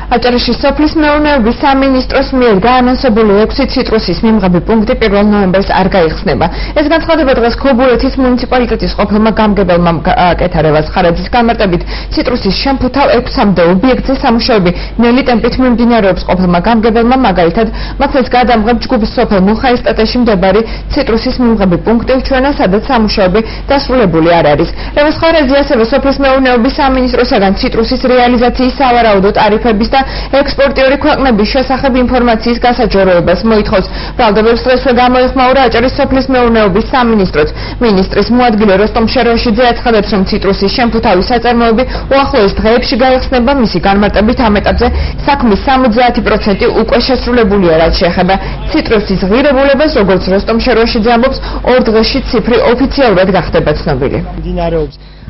აჭარისის სოფლის მეურნეობის სამინისტროს მიერ გაანონსებული 6 ციტრუსის მიმღები პუნქტი 1 ნოემბერს არ გაიხსნება. ეს განცხადება დღეს ქობულეთის მუნიციპალიტეტის ყოფილმა გამგებელმა კეთარევას ხარაძის განმარტებით ციტრუსის შემფუთავ 6-მდე ობიექტზე სამუშაოები ნელი ტემპით მიმდინარეობს. ყოფილმა გამგებელმა მაგალითად მათეს გადამღებ ჯგუფის სოფელ მუხაისტატეში მდებარე ციტრუსის მიმღები პუნქტი უჩვენა, სადაც სამუშაოები დასრულებული არ არის. რევას ხარაძე ასევე სოფლის მეურნეობის სამინისტროსაგან ციტრუსის რეალიზაციის სავარაუდო ტარიფების და ექსპორტიორი ქვეყნების შესახებ ინფორმაციის გასაჯეროებას მოითხოვს. ბრალდებებს დღესვე გამოიხმაურა აჭარის სოფლის მეურნეობის სამინისტროც. მინისტრის მოადგილე როსტომ შეროშიძე აცხადებს, რომ ციტრუსის შემფუთავის საწარმოები უახლოეს დღეებში გაიხსნება. მისი განმარტებით ამ ეტაპზე საქმის 70% უკვე შესრულებულია, რაც შეეხება ციტრუსის ღირებულებას, როგორც როსტომ შეროშიძე ამბობს, 2 დღეში ციფრი ოფიციალურად გახდება ცნობილი.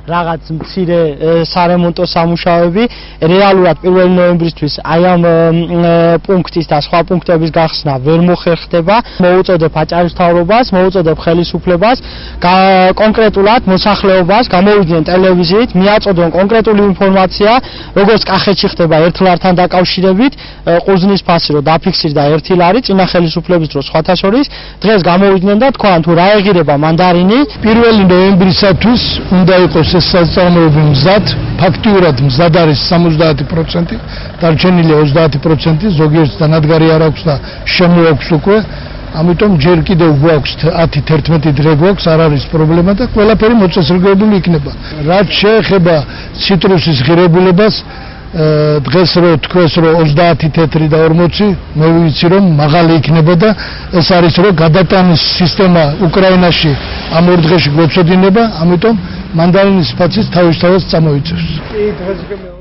რაღაც მცირე სარემონტო სამუშაოები რეალურად 1 ნოემბრისთვის აი ამ პუნქტის და სხვა პუნქტების გახსნა ვერ მოხერხდება. მოუწოდებ აჭარის მთავრობას, მოუწოდებ ხელისუფლებას კონკრეტულად მოსახლეობას გამოვიდნენ ტელევიზიით, მიაწოდონ კონკრეტული ინფორმაცია, როგორც კახეთში ხდება ერთლართან დაკავშირებით, ყურძნის ფასი რო დაფიქსირდა 1 ლარი წინა ხელისუფლების დროს სხვათა შორის, დღეს გამოვიდნენ და თქვან თუ რა ეღირება მანდარინი 1 ნოემბრისათვის უნდა იყოს ეს საწარმოები მზად, ფაქტიურად მზად არის 70%, დარჩენილია 30%, ზოგიერთ დანადგარი არ აქვს და შემოაქვს უკვე. ამიტომ ჯერ კიდევ გვაქვს 10-11 დღე გვაქვს, არ არის პრობლემა და ყველაფერი მოწესრიგებული იქნება. რაც შეეხება ციტრუსის ღირებულებას, დღეს რო თქვეს რომ 30 თეთრი და 40, მე ვიცი რომ მაღალი იქნება და ეს არის რომ გადატანის სისტემა უკრაინაში ამ 2 დღეში გვეწოდინება, ამიტომ მანდარინის ფაცის თავისთავად წამოიწევს.